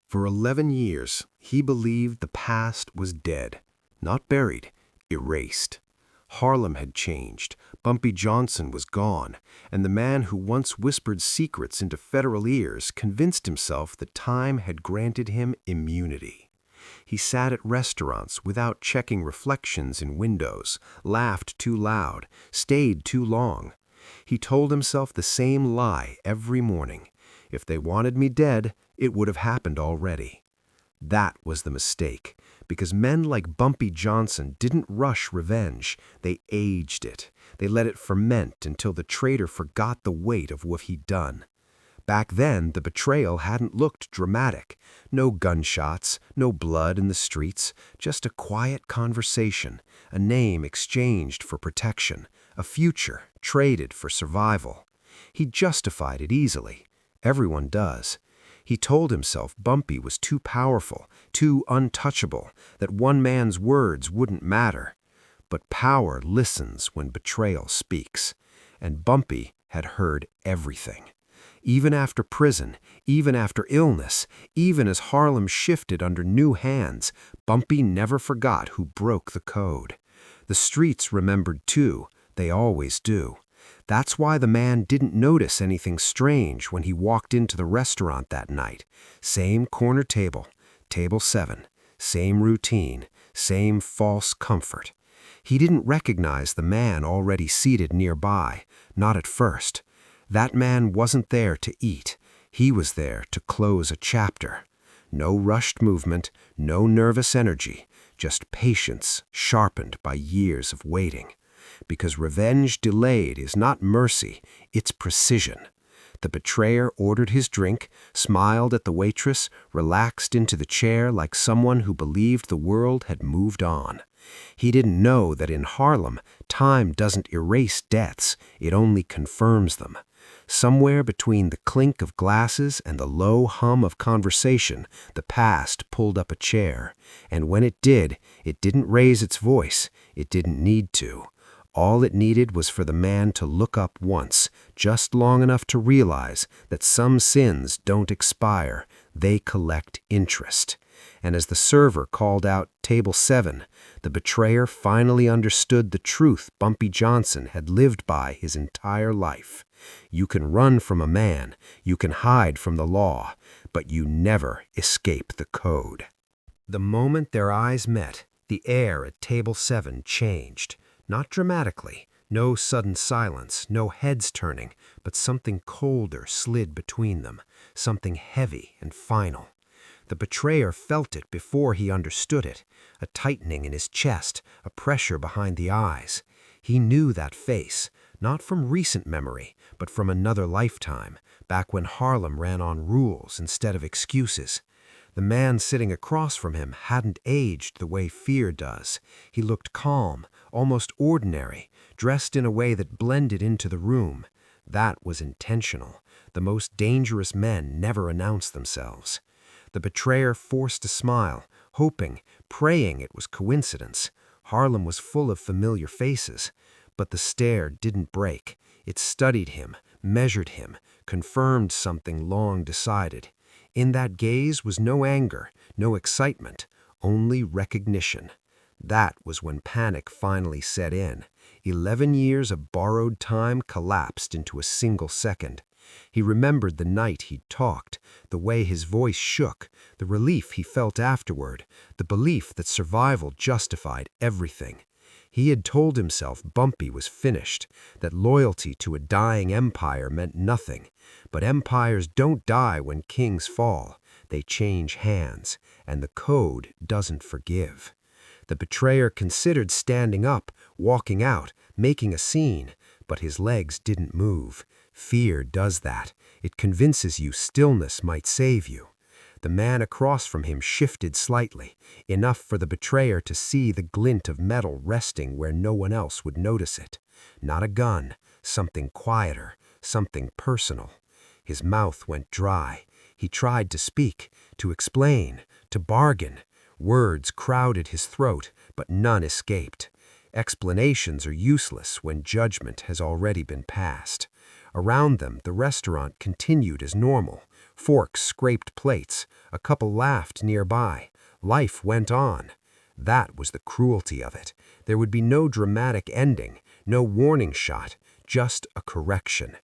For 11 years, he believed the past was dead, not buried, erased. Harlem had changed, Bumpy Johnson was gone, and the man who once whispered secrets into federal ears convinced himself that time had granted him immunity. He sat at restaurants without checking reflections in windows, laughed too loud, stayed too long. He told himself the same lie every morning. If they wanted me dead, it would have happened already. That was the mistake, because men like Bumpy Johnson didn't rush revenge, they aged it. They let it ferment until the traitor forgot the weight of what he'd done. Back then, the betrayal hadn't looked dramatic. No gunshots, no blood in the streets, just a quiet conversation, a name exchanged for protection, a future traded for survival. He justified it easily. Everyone does. He told himself Bumpy was too powerful, too untouchable, that one man's words wouldn't matter. But power listens when betrayal speaks, and Bumpy had heard everything. Even after prison, even after illness, even as Harlem shifted under new hands, Bumpy never forgot who broke the code. The streets remembered too, they always do. That's why the man didn't notice anything strange when he walked into the restaurant that night. Same corner table, table 7, same routine, same false comfort. He didn't recognize the man already seated nearby, not at first. That man wasn't there to eat. He was there to close a chapter. No rushed movement, no nervous energy, just patience sharpened by years of waiting. Because revenge delayed is not mercy, it's precision. The betrayer ordered his drink, smiled at the waitress, relaxed into the chair like someone who believed the world had moved on. He didn't know that in Harlem, time doesn't erase deaths, it only confirms them. Somewhere between the clink of glasses and the low hum of conversation, the past pulled up a chair. And when it didn't raise its voice, it didn't need to. All it needed was for the man to look up once, just long enough to realize that some sins don't expire, they collect interest. And as the server called out table 7, the betrayer finally understood the truth Bumpy Johnson had lived by his entire life. You can run from a man, you can hide from the law, but you never escape the code. The moment their eyes met, the air at table 7 changed. Not dramatically, no sudden silence, no heads turning, but something colder slid between them, something heavy and final. The betrayer felt it before he understood it, a tightening in his chest, a pressure behind the eyes. He knew that face, not from recent memory, but from another lifetime, back when Harlem ran on rules instead of excuses. The man sitting across from him hadn't aged the way fear does. He looked calm, almost ordinary, dressed in a way that blended into the room. That was intentional. The most dangerous men never announce themselves. The betrayer forced a smile, hoping, praying it was coincidence. Harlem was full of familiar faces. But the stare didn't break. It studied him, measured him, confirmed something long decided. In that gaze was no anger, no excitement, only recognition. That was when panic finally set in. 11 years of borrowed time collapsed into a single second. He remembered the night he'd talked, the way his voice shook, the relief he felt afterward, the belief that survival justified everything. He had told himself Bumpy was finished, that loyalty to a dying empire meant nothing. But empires don't die when kings fall. They change hands, and the code doesn't forgive. The betrayer considered standing up, walking out, making a scene, but his legs didn't move. Fear does that. It convinces you stillness might save you. The man across from him shifted slightly, enough for the betrayer to see the glint of metal resting where no one else would notice it. Not a gun, something quieter, something personal. His mouth went dry. He tried to speak, to explain, to bargain. Words crowded his throat, but none escaped. Explanations are useless when judgment has already been passed. Around them, the restaurant continued as normal. Forks scraped plates. A couple laughed nearby. Life went on. That was the cruelty of it. There would be no dramatic ending, no warning shot, just a correction.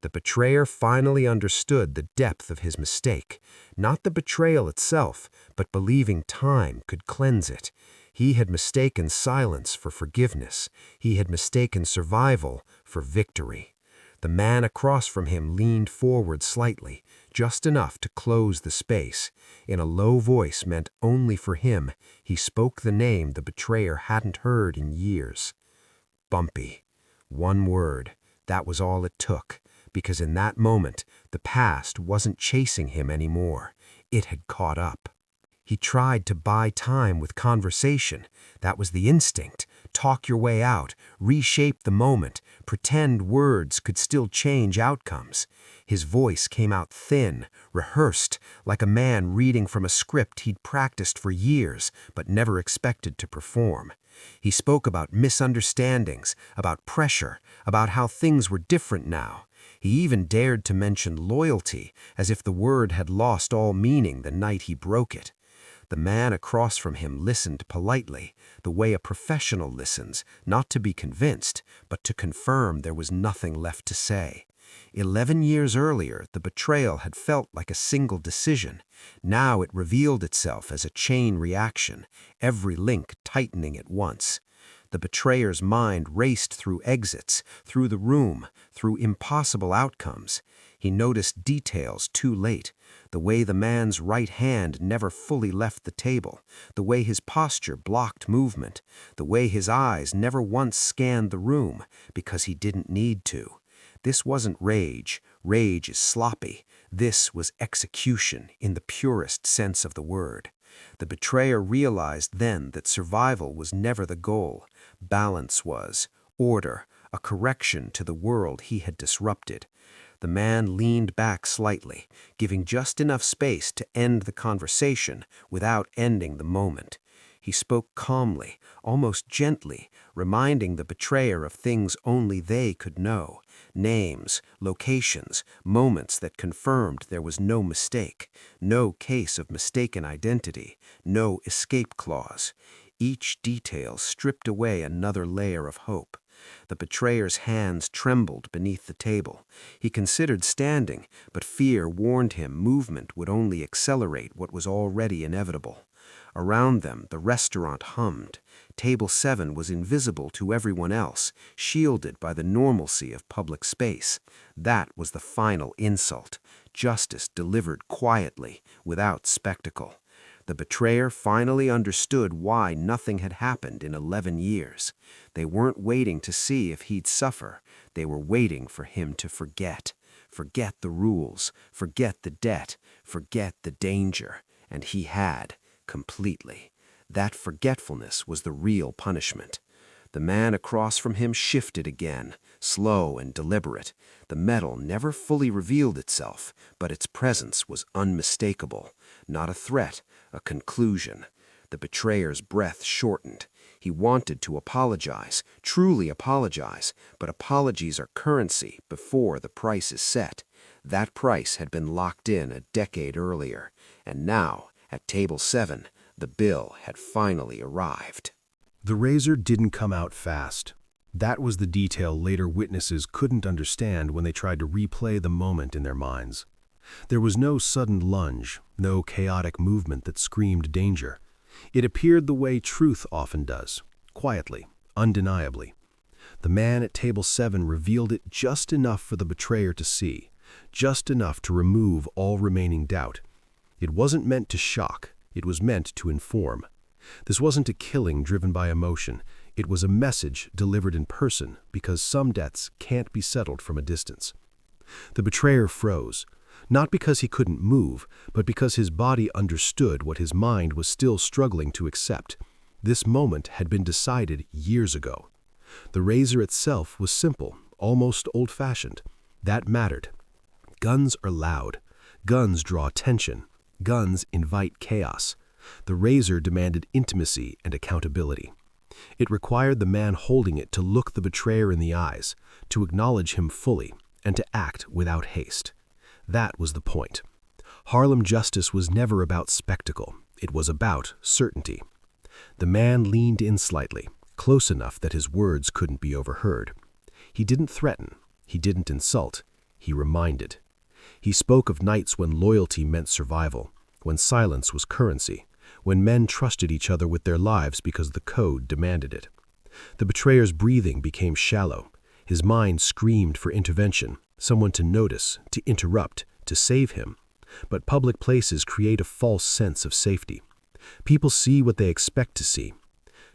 The betrayer finally understood the depth of his mistake. Not the betrayal itself, but believing time could cleanse it. He had mistaken silence for forgiveness. He had mistaken survival for victory. The man across from him leaned forward slightly, just enough to close the space. In a low voice meant only for him, he spoke the name the betrayer hadn't heard in years. Bumpy. One word. That was all it took, because in that moment, the past wasn't chasing him anymore. It had caught up. He tried to buy time with conversation. That was the instinct. Talk your way out, reshape the moment, pretend words could still change outcomes. His voice came out thin, rehearsed, like a man reading from a script he'd practiced for years but never expected to perform. He spoke about misunderstandings, about pressure, about how things were different now. He even dared to mention loyalty, as if the word had lost all meaning the night he broke it. The man across from him listened politely, the way a professional listens, not to be convinced, but to confirm there was nothing left to say. 11 years earlier, the betrayal had felt like a single decision. Now it revealed itself as a chain reaction, every link tightening at once. The betrayer's mind raced through exits, through the room, through impossible outcomes. He noticed details too late. The way the man's right hand never fully left the table, the way his posture blocked movement, the way his eyes never once scanned the room because he didn't need to. This wasn't rage. Rage is sloppy. This was execution in the purest sense of the word. The betrayer realized then that survival was never the goal. Balance was, order, a correction to the world he had disrupted. The man leaned back slightly, giving just enough space to end the conversation without ending the moment. He spoke calmly, almost gently, reminding the betrayer of things only they could know. Names, locations, moments that confirmed there was no mistake, no case of mistaken identity, no escape clause. Each detail stripped away another layer of hope. The betrayer's hands trembled beneath the table. He considered standing, but fear warned him movement would only accelerate what was already inevitable. Around them, the restaurant hummed. Table 7 was invisible to everyone else, shielded by the normalcy of public space. That was the final insult. Justice delivered quietly, without spectacle. The betrayer finally understood why nothing had happened in 11 years. They weren't waiting to see if he'd suffer. They were waiting for him to forget. Forget the rules, forget the debt, forget the danger. And he had, completely. That forgetfulness was the real punishment. The man across from him shifted again, slow and deliberate. The metal never fully revealed itself, but its presence was unmistakable. Not a threat, a conclusion. The betrayer's breath shortened. He wanted to apologize, truly apologize, but apologies are currency before the price is set. That price had been locked in a decade earlier, and now, at table 7, the bill had finally arrived. The razor didn't come out fast. That was the detail later witnesses couldn't understand when they tried to replay the moment in their minds. There was no sudden lunge, no chaotic movement that screamed danger. It appeared the way truth often does, quietly, undeniably. The man at table 7 revealed it just enough for the betrayer to see, just enough to remove all remaining doubt. It wasn't meant to shock, it was meant to inform. This wasn't a killing driven by emotion, it was a message delivered in person because some debts can't be settled from a distance. The betrayer froze, not because he couldn't move, but because his body understood what his mind was still struggling to accept. This moment had been decided years ago. The razor itself was simple, almost old-fashioned. That mattered. Guns are loud. Guns draw attention. Guns invite chaos. The razor demanded intimacy and accountability. It required the man holding it to look the betrayer in the eyes, to acknowledge him fully, and to act without haste. That was the point. Harlem justice was never about spectacle. It was about certainty. The man leaned in slightly, close enough that his words couldn't be overheard. He didn't threaten. He didn't insult. He reminded. He spoke of nights when loyalty meant survival, when silence was currency, when men trusted each other with their lives because the code demanded it. The betrayer's breathing became shallow. His mind screamed for intervention, someone to notice, to interrupt, to save him. But public places create a false sense of safety. People see what they expect to see.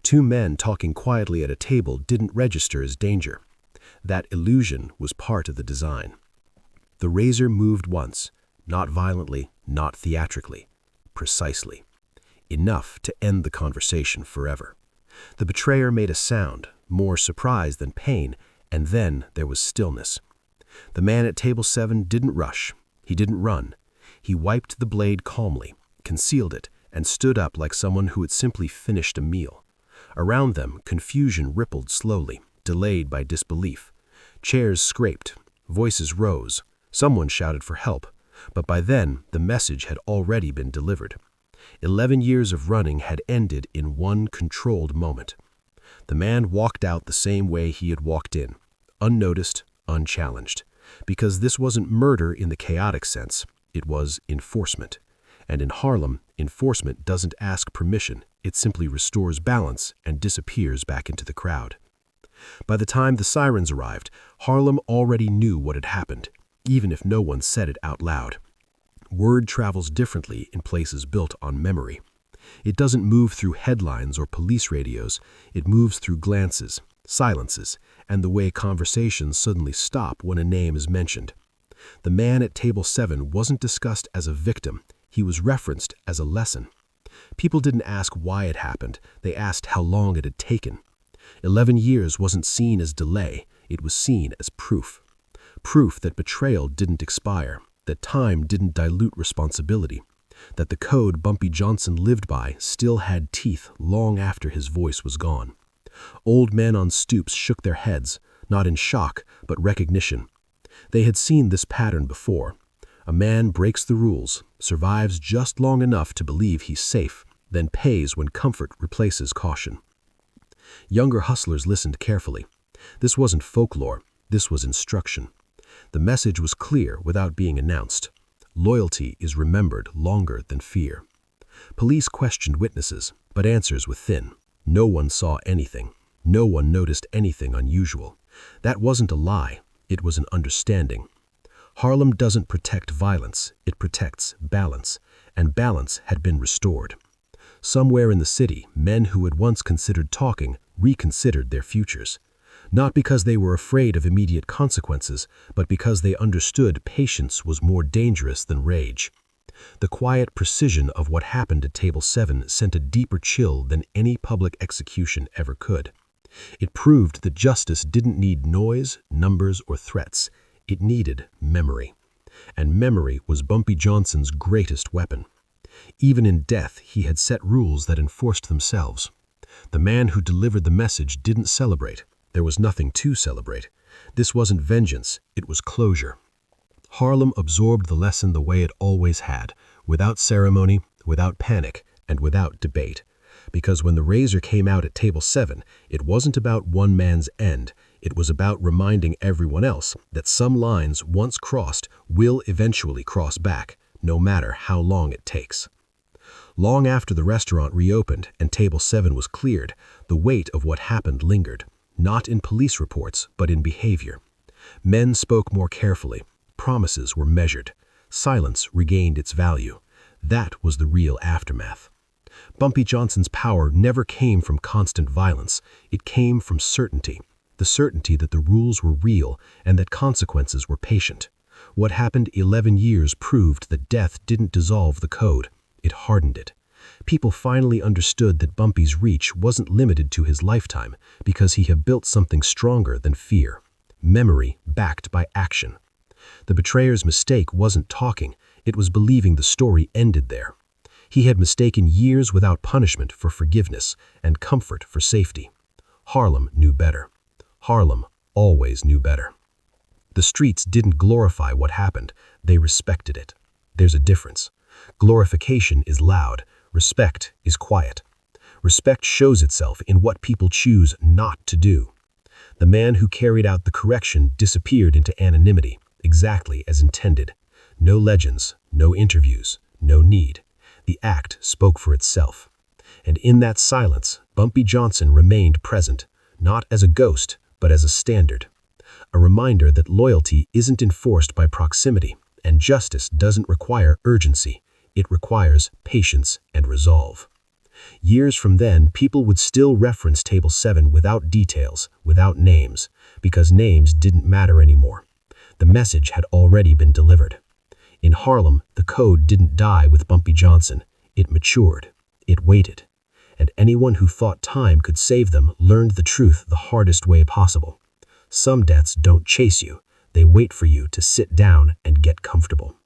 Two men talking quietly at a table didn't register as danger. That illusion was part of the design. The razor moved once, not violently, not theatrically, precisely. Enough to end the conversation forever. The betrayer made a sound, more surprise than pain, and then there was stillness. The man at table 7 didn't rush. He didn't run. He wiped the blade calmly, concealed it, and stood up like someone who had simply finished a meal. Around them, confusion rippled slowly, delayed by disbelief. Chairs scraped. Voices rose. Someone shouted for help. But by then, the message had already been delivered. 11 years of running had ended in one controlled moment. The man walked out the same way he had walked in, unnoticed, unchallenged. Because this wasn't murder in the chaotic sense, it was enforcement. And in Harlem, enforcement doesn't ask permission, it simply restores balance and disappears back into the crowd. By the time the sirens arrived, Harlem already knew what had happened, even if no one said it out loud. Word travels differently in places built on memory. It doesn't move through headlines or police radios, it moves through glances, silences, and the way conversations suddenly stop when a name is mentioned. The man at table 7 wasn't discussed as a victim, he was referenced as a lesson. People didn't ask why it happened, they asked how long it had taken. 11 years wasn't seen as delay, it was seen as proof. Proof that betrayal didn't expire, that time didn't dilute responsibility, that the code Bumpy Johnson lived by still had teeth long after his voice was gone. Old men on stoops shook their heads, not in shock, but recognition. They had seen this pattern before. A man breaks the rules, survives just long enough to believe he's safe, then pays when comfort replaces caution. Younger hustlers listened carefully. This wasn't folklore, this was instruction. The message was clear without being announced. Loyalty is remembered longer than fear. Police questioned witnesses, but answers were thin. No one saw anything. No one noticed anything unusual. That wasn't a lie, it was an understanding. Harlem doesn't protect violence, it protects balance, and balance had been restored. Somewhere in the city, men who had once considered talking reconsidered their futures. Not because they were afraid of immediate consequences, but because they understood patience was more dangerous than rage. The quiet precision of what happened at Table 7 sent a deeper chill than any public execution ever could. It proved that justice didn't need noise, numbers, or threats. It needed memory. And memory was Bumpy Johnson's greatest weapon. Even in death, he had set rules that enforced themselves. The man who delivered the message didn't celebrate. There was nothing to celebrate. This wasn't vengeance, it was closure. Harlem absorbed the lesson the way it always had, without ceremony, without panic, and without debate. Because when the razor came out at Table 7, it wasn't about one man's end, it was about reminding everyone else that some lines once crossed will eventually cross back, no matter how long it takes. Long after the restaurant reopened and Table 7 was cleared, the weight of what happened lingered. Not in police reports, but in behavior. Men spoke more carefully. Promises were measured. Silence regained its value. That was the real aftermath. Bumpy Johnson's power never came from constant violence. It came from certainty. The certainty that the rules were real and that consequences were patient. What happened 11 years proved that death didn't dissolve the code. It hardened it. People finally understood that Bumpy's reach wasn't limited to his lifetime because he had built something stronger than fear. Memory backed by action. The betrayer's mistake wasn't talking, it was believing the story ended there. He had mistaken years without punishment for forgiveness and comfort for safety. Harlem knew better. Harlem always knew better. The streets didn't glorify what happened, they respected it. There's a difference. Glorification is loud. Respect is quiet. Respect shows itself in what people choose not to do. The man who carried out the correction disappeared into anonymity, exactly as intended. No legends, no interviews, no need. The act spoke for itself. And in that silence, Bumpy Johnson remained present, not as a ghost, but as a standard. A reminder that loyalty isn't enforced by proximity, and justice doesn't require urgency. It requires patience and resolve. Years from then, people would still reference Table 7 without details, without names, because names didn't matter anymore. The message had already been delivered. In Harlem, the code didn't die with Bumpy Johnson. It matured. It waited. And anyone who thought time could save them learned the truth the hardest way possible. Some deaths don't chase you. They wait for you to sit down and get comfortable.